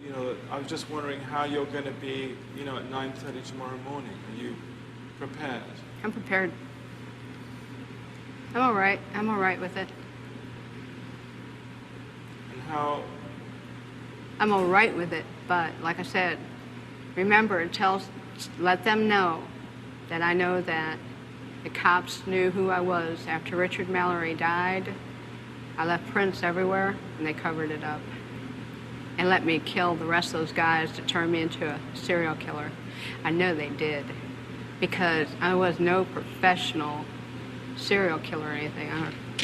You know, I was just wondering how you're going to be, you know, at 9:30 tomorrow morning. Are you prepared? I'm prepared. I'm all right. I'm all right with it. And how... I'm all right with it, but like I said, remember, let them know that I know that the cops knew who I was. After Richard Mallory died, I left prints everywhere, and they covered it up. And let me kill the rest of those guys to turn me into a serial killer. I know they did, because I was no professional serial killer or anything,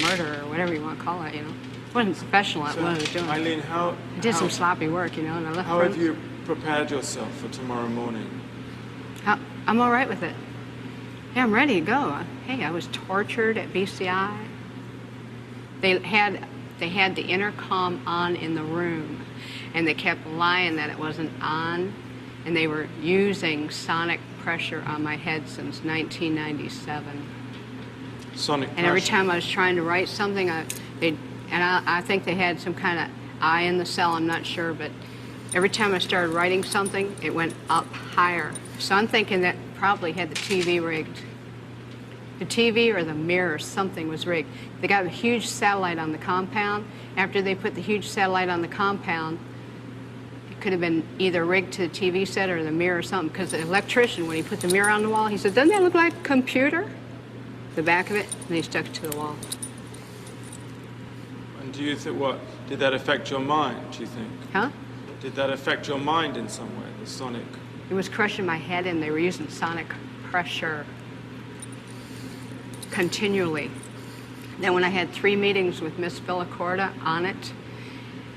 murderer or whatever you want to call it, you know. I wasn't professional at what I was doing. Eileen, I did some sloppy work, you know, and I left How prints. have you prepared yourself for tomorrow morning? I'm all right with it. Yeah, I'm ready to go. Hey, I was tortured at BCI. They had the intercom on in the room, and they kept lying that it wasn't on, and they were using sonic pressure on my head since 1997. Sonic pressure? And every time I was trying to write something, I think they had some kind of eye in the cell, I'm not sure, but every time I started writing something, it went up higher. So I'm thinking that probably had the TV rigged. The TV or the mirror, something was rigged. They got a huge satellite on the compound. After they put the huge satellite on the compound, it could have been either rigged to the TV set or the mirror or something, because the electrician, when he put the mirror on the wall, he said, doesn't that look like a computer? The back of it, and he stuck it to the wall. And do you think, did that affect your mind, do you think? Huh? Did that affect your mind in some way, the sonic? It was crushing my head, and they were using sonic pressure continually. Then when I had 3 meetings with Miss Villacorta on it,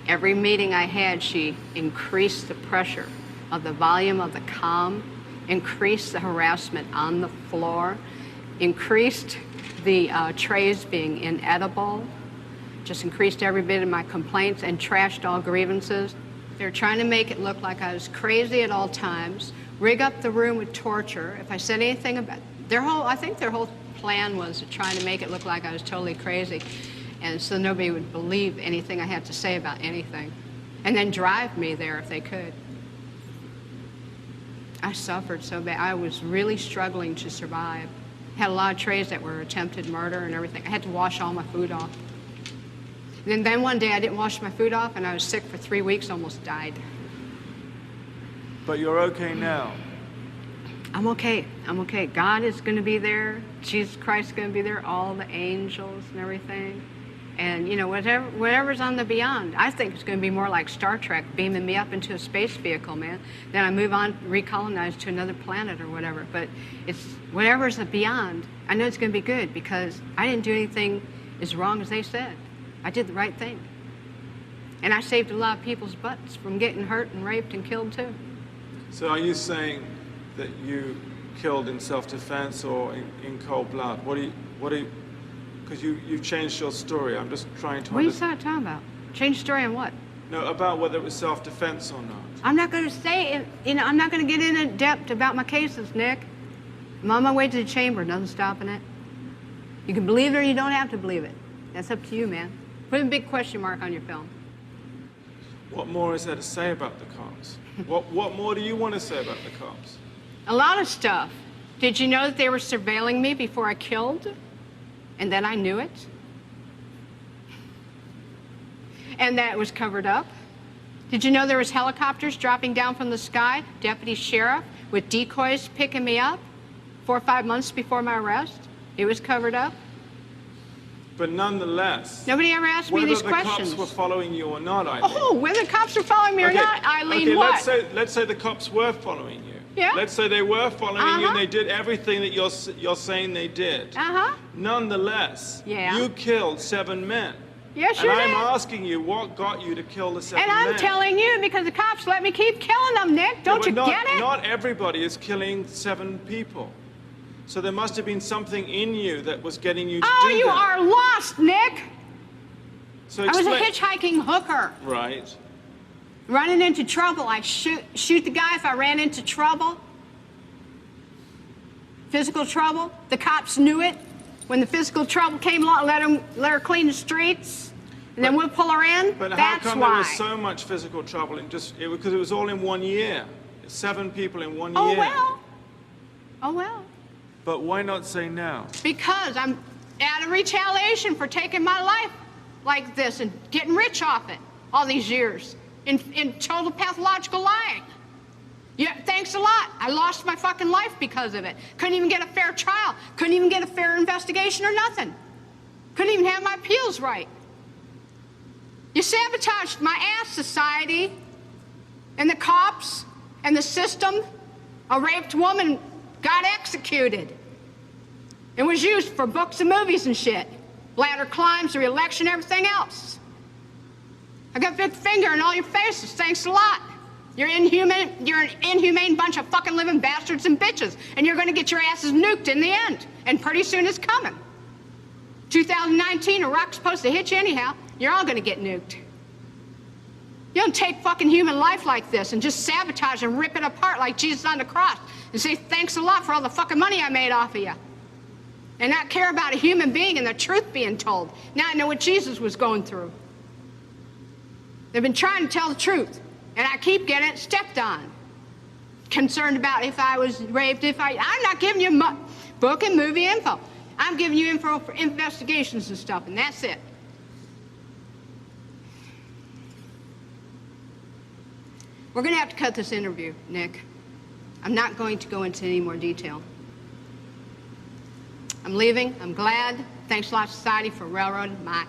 every meeting I had, she increased the pressure of the volume of the comm, increased the harassment on the floor, increased the trays being inedible, just increased every bit of my complaints and trashed all grievances. They're trying to make it look like I was crazy at all times, rig up the room with torture. If I said anything about I think their whole plan was to try to make it look like I was totally crazy, and so nobody would believe anything I had to say about anything, and then drive me there if they could. I suffered so bad. I was really struggling to survive. Had a lot of trays that were attempted murder and everything. I had to wash all my food off. And then one day I didn't wash my food off, and I was sick for 3 weeks, almost died. But you're okay now. I'm okay. I'm okay. God is going to be there. Jesus Christ is going to be there. All the angels and everything. And, you know, whatever's on the beyond. I think it's going to be more like Star Trek, beaming me up into a space vehicle, man. Then I move on, recolonize to another planet or whatever. But it's whatever's the beyond. I know it's going to be good, because I didn't do anything as wrong as they said. I did the right thing. And I saved a lot of people's butts from getting hurt and raped and killed, too. So are you saying that you killed in self-defense or in cold blood? What do you, because you've changed your story. I'm just trying to What are you talking about? Change story on what? No, about whether it was self-defense or not. I'm not going to say, I'm not going to get in depth about my cases, Nick. I'm on my way to the chamber, nothing stopping it. You can believe it or you don't have to believe it. That's up to you, man. Put a big question mark on your film. What more is there to say about the cops? What more do you want to say about the cops? A lot of stuff. Did you know that they were surveilling me before I killed? And then I knew it? And that it was covered up? Did you know there was helicopters dropping down from the sky, deputy sheriff, with decoys picking me up 4 or 5 months before my arrest? It was covered up? But nonetheless, nobody ever asked me these questions. Whether the cops were following you or not, Eileen. Oh, whether the cops were following me or not, Eileen, okay, what? let's say the cops were following you. Yeah. Let's say they were following you and they did everything that you're saying they did. Nonetheless, you killed 7 men. Yes, you did. And I'm asking you, what got you to kill the 7 men? And I'm telling you, because the cops let me keep killing them, Nick. Don't you get it? Not everybody is killing 7 people. So there must have been something in you that was getting you to do that. Oh, you are lost, Nick. So I was a hitchhiking hooker. Right. Running into trouble. I shoot the guy if I ran into trouble. Physical trouble. The cops knew it. When the physical trouble came along, let her clean the streets. And then we'll pull her in? But how That's come why. there was so much physical trouble in because it was all in 1 year. 7 people in 1 Oh, year. well. Oh, well. But why not say now? Because I'm out of retaliation for taking my life like this and getting rich off it all these years in total pathological lying. Yeah, thanks a lot. I lost my fucking life because of it. Couldn't even get a fair trial. Couldn't even get a fair investigation or nothing. Couldn't even have my appeals right. You sabotaged my ass, society, and the cops, and the system. A raped woman got executed. It was used for books and movies and shit. Ladder climbs, the election, everything else. I got a big finger in all your faces. Thanks a lot. You're an inhumane bunch of fucking living bastards and bitches, and you're gonna get your asses nuked in the end. And pretty soon it's coming. 2019, a rock's supposed to hit you anyhow. You're all gonna get nuked. You don't take fucking human life like this and just sabotage and rip it apart like Jesus on the cross and say thanks a lot for all the fucking money I made off of you. And not care about a human being and the truth being told. Now I know what Jesus was going through. They've been trying to tell the truth, and I keep getting it stepped on. Concerned about if I was raped, I'm not giving you book and movie info. I'm giving you info for investigations and stuff, and that's it. We're going to have to cut this interview, Nick. I'm not going to go into any more detail. I'm leaving. I'm glad. Thanks a lot, society, for railroading my